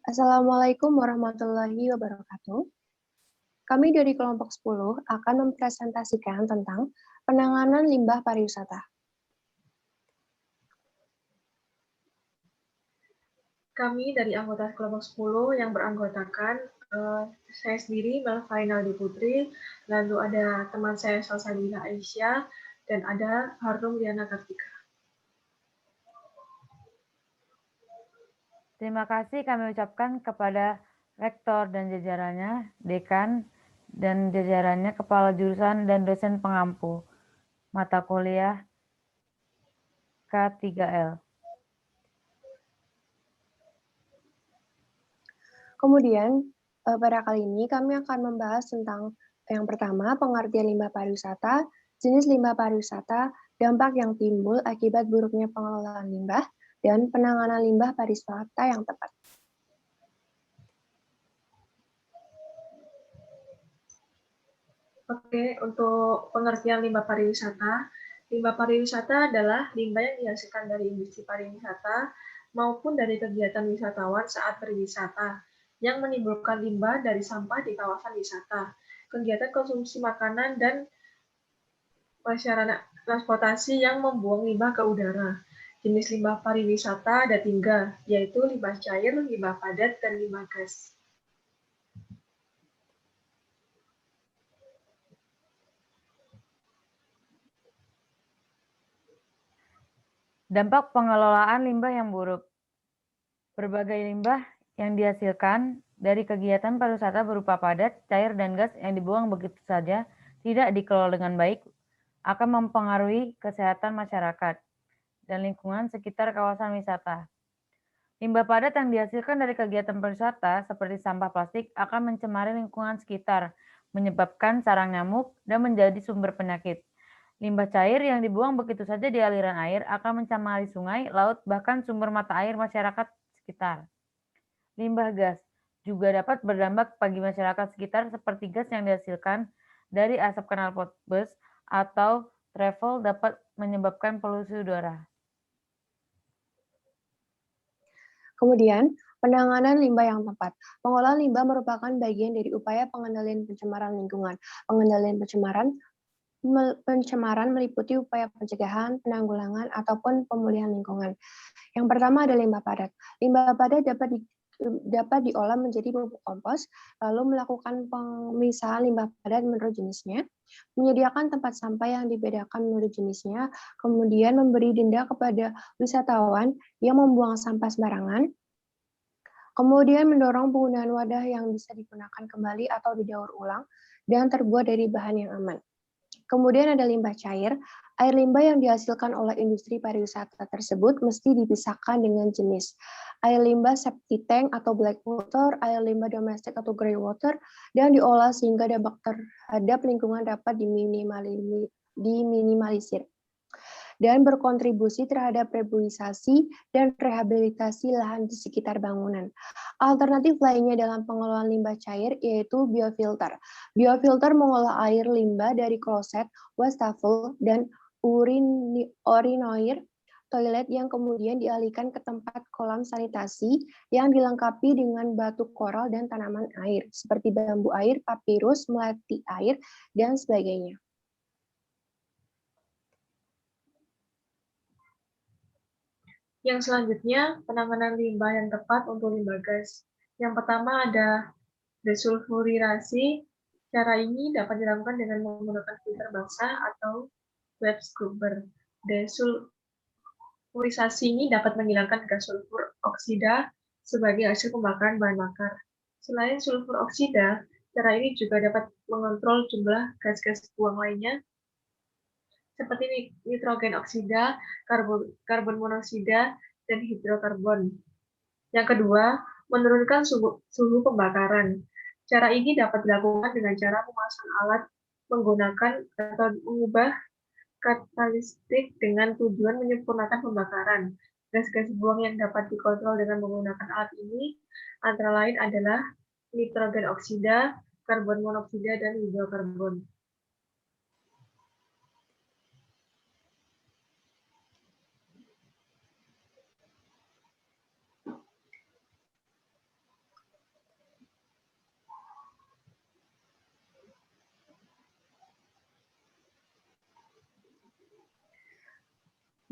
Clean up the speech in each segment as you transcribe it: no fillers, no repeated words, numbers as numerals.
Assalamualaikum warahmatullahi wabarakatuh. Kami dari kelompok 10 akan mempresentasikan tentang penanganan limbah pariwisata. Kami dari anggota kelompok 10 yang beranggotakan saya sendiri Melva Rinaldi Putri, lalu ada teman saya Salsabila Aisyah, dan ada Harum Diana Kartika. Terima kasih kami ucapkan kepada Rektor dan jajarannya, Dekan dan jajarannya, Kepala Jurusan dan dosen pengampu mata kuliah K3L. Kemudian, pada kali ini kami akan membahas tentang yang pertama, pengertian limbah pariwisata, jenis limbah pariwisata, dampak yang timbul akibat buruknya pengelolaan limbah, dan penanganan limbah pariwisata yang tepat. Oke, untuk pengertian limbah pariwisata adalah limbah yang dihasilkan dari industri pariwisata maupun dari kegiatan wisatawan saat berwisata yang menimbulkan limbah dari sampah di kawasan wisata, kegiatan konsumsi makanan, dan masyarakat transportasi yang membuang limbah ke udara. Jenis limbah pariwisata ada 3, yaitu limbah cair, limbah padat, dan limbah gas. Dampak pengelolaan limbah yang buruk. Berbagai limbah yang dihasilkan dari kegiatan pariwisata berupa padat, cair, dan gas yang dibuang begitu saja tidak dikelola dengan baik akan mempengaruhi kesehatan masyarakat dan lingkungan sekitar kawasan wisata. Limbah padat yang dihasilkan dari kegiatan pariwisata seperti sampah plastik akan mencemari lingkungan sekitar, menyebabkan sarang nyamuk, dan menjadi sumber penyakit. Limbah cair yang dibuang begitu saja di aliran air akan mencemari sungai, laut, bahkan sumber mata air masyarakat sekitar. Limbah gas juga dapat berdampak bagi masyarakat sekitar seperti gas yang dihasilkan dari asap knalpot bus atau travel dapat menyebabkan polusi udara. Kemudian, penanganan limbah yang tepat. Pengolahan limbah merupakan bagian dari upaya pengendalian pencemaran lingkungan. Pengendalian pencemaran meliputi upaya pencegahan, penanggulangan, ataupun pemulihan lingkungan. Yang pertama ada limbah padat. Limbah padat dapat diolah menjadi pupuk kompos, lalu melakukan pemisahan limbah padat menurut jenisnya, menyediakan tempat sampah yang dibedakan menurut jenisnya, kemudian memberi denda kepada wisatawan yang membuang sampah sembarangan, kemudian mendorong penggunaan wadah yang bisa digunakan kembali atau didaur ulang dan terbuat dari bahan yang aman. Kemudian ada limbah cair. Air limbah yang dihasilkan oleh industri pariwisata tersebut mesti dipisahkan dengan jenis. Air limbah septic tank atau black water, air limbah domestik atau grey water, dan diolah sehingga dampak terhadap lingkungan dapat diminimalisir dan berkontribusi terhadap reboisasi dan rehabilitasi lahan di sekitar bangunan. Alternatif lainnya dalam pengelolaan limbah cair yaitu biofilter. Biofilter mengolah air limbah dari kloset, wastafel, dan urinoir toilet yang kemudian dialihkan ke tempat kolam sanitasi yang dilengkapi dengan batu koral dan tanaman air seperti bambu air, papirus, melati air, dan sebagainya. Yang selanjutnya, penanganan limbah yang tepat untuk limbah gas. Yang pertama ada desulfurisasi. Cara ini dapat dilakukan dengan menggunakan filter basah atau wet scrubber. Desulfurisasi ini dapat menghilangkan gas sulfur oksida sebagai hasil pembakaran bahan bakar. Selain sulfur oksida, cara ini juga dapat mengontrol jumlah gas-gas buang lainnya seperti nitrogen oksida, karbon monoksida, dan hidrokarbon. Yang kedua, menurunkan suhu pembakaran. Cara ini dapat dilakukan dengan cara memasang alat menggunakan atau mengubah katalistik dengan tujuan menyempurnakan pembakaran. Gas-gas buang yang dapat dikontrol dengan menggunakan alat ini antara lain adalah nitrogen oksida, karbon monoksida, dan hidrokarbon.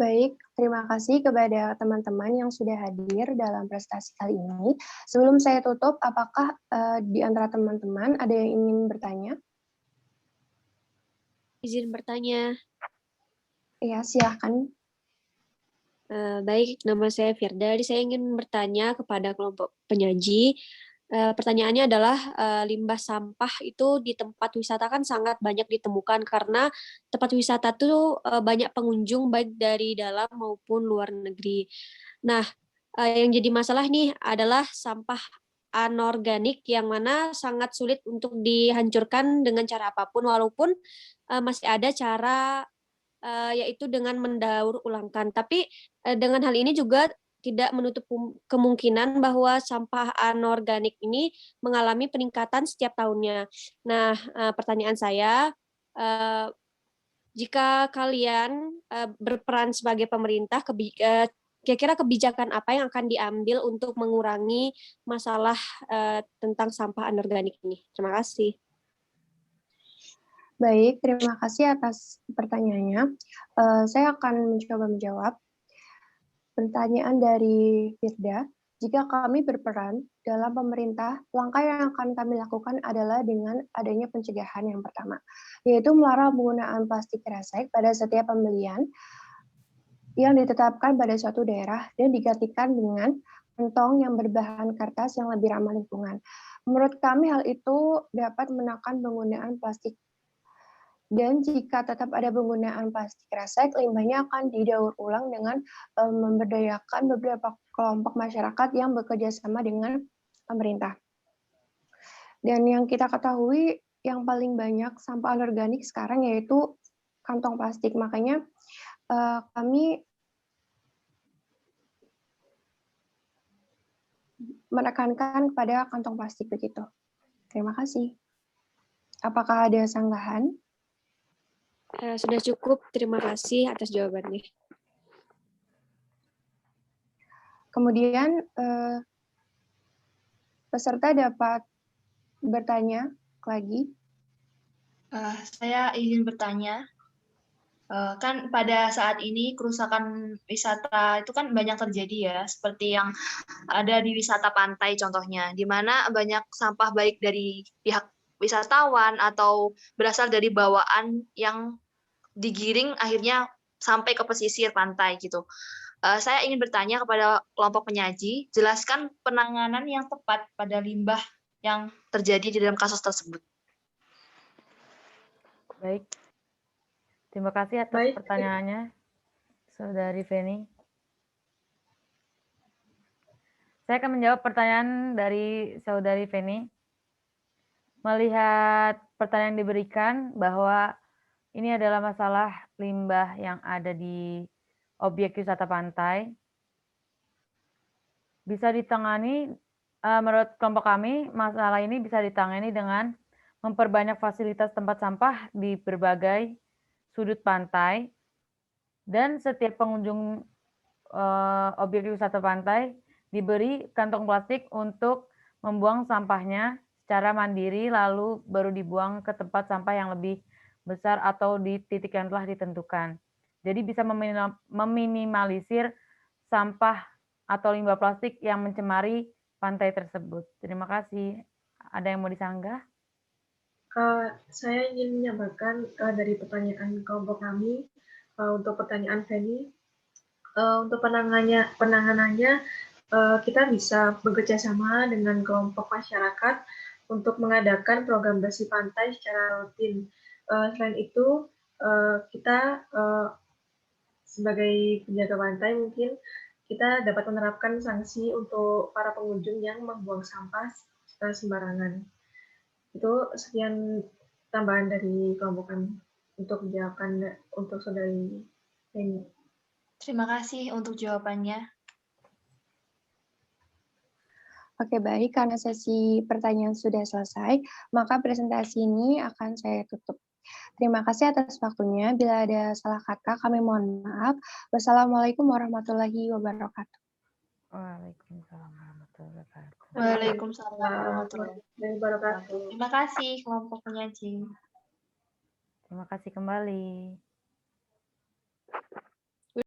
Baik, terima kasih kepada teman-teman yang sudah hadir dalam prestasi kali ini. Sebelum saya tutup, apakah di antara teman-teman ada yang ingin bertanya? Izin bertanya. Ya, silahkan. Baik, nama saya Firda. Jadi saya ingin bertanya kepada kelompok penyaji. Pertanyaannya adalah limbah sampah itu di tempat wisata kan sangat banyak ditemukan karena tempat wisata itu banyak pengunjung baik dari dalam maupun luar negeri. Nah, yang jadi masalah nih adalah sampah anorganik yang mana sangat sulit untuk dihancurkan dengan cara apapun walaupun masih ada cara yaitu dengan mendaur ulangkan. Tapi dengan hal ini juga tidak menutup kemungkinan bahwa sampah anorganik ini mengalami peningkatan setiap tahunnya. Nah, pertanyaan saya, jika kalian berperan sebagai pemerintah, kira-kira kebijakan apa yang akan diambil untuk mengurangi masalah tentang sampah anorganik ini? Terima kasih. Baik, terima kasih atas pertanyaannya. Saya akan mencoba menjawab. Pertanyaan dari Firda, jika kami berperan dalam pemerintah, langkah yang akan kami lakukan adalah dengan adanya pencegahan yang pertama, yaitu melarang penggunaan plastik kresek pada setiap pembelian yang ditetapkan pada suatu daerah dan digantikan dengan kantong yang berbahan kertas yang lebih ramah lingkungan. Menurut kami hal itu dapat menekan penggunaan plastik. Dan jika tetap ada penggunaan plastik kresek, limbahnya akan didaur ulang dengan memberdayakan beberapa kelompok masyarakat yang bekerja sama dengan pemerintah. Dan yang kita ketahui, yang paling banyak sampah anorganik sekarang yaitu kantong plastik. Makanya kami menekankan kepada kantong plastik begitu. Terima kasih. Apakah ada sanggahan? Sudah cukup, terima kasih atas jawabannya. Kemudian peserta dapat bertanya lagi. Saya izin bertanya. Kan pada saat ini kerusakan wisata itu kan banyak terjadi ya, seperti yang ada di wisata pantai contohnya, di mana banyak sampah baik dari pihak wisatawan atau berasal dari bawaan yang digiring akhirnya sampai ke pesisir pantai gitu. Saya ingin bertanya kepada kelompok penyaji, jelaskan penanganan yang tepat pada limbah yang terjadi di dalam kasus tersebut. Baik. Terima kasih atas pertanyaannya, Saudari Feni. Saya akan menjawab pertanyaan dari Saudari Feni. Melihat pertanyaan yang diberikan bahwa ini adalah masalah limbah yang ada di objek wisata pantai, bisa ditangani, menurut kelompok kami, masalah ini bisa ditangani dengan memperbanyak fasilitas tempat sampah di berbagai sudut pantai, dan setiap pengunjung objek wisata pantai diberi kantong plastik untuk membuang sampahnya secara mandiri, lalu baru dibuang ke tempat sampah yang lebih besar atau di titik yang telah ditentukan. Jadi bisa meminimalisir sampah atau limbah plastik yang mencemari pantai tersebut. Terima kasih. Ada yang mau disanggah? Saya ingin menyampaikan dari pertanyaan kelompok kami untuk pertanyaan Feni. Untuk penanganannya kita bisa bekerja sama dengan kelompok masyarakat untuk mengadakan program bersih pantai secara rutin. Selain itu, kita sebagai penjaga pantai mungkin kita dapat menerapkan sanksi untuk para pengunjung yang membuang sampah sembarangan. Itu sekian tambahan dari kelompok kami untuk menjawabkan untuk Saudari Feni. Terima kasih untuk jawabannya. Oke, baik. Karena sesi pertanyaan sudah selesai, maka presentasi ini akan saya tutup. Terima kasih atas waktunya. Bila ada salah kata, kami mohon maaf. Wassalamualaikum warahmatullahi wabarakatuh. Waalaikumsalam warahmatullahi wabarakatuh. Waalaikumsalam warahmatullahi wabarakatuh. Terima kasih kelompok penyaji. Terima kasih kembali.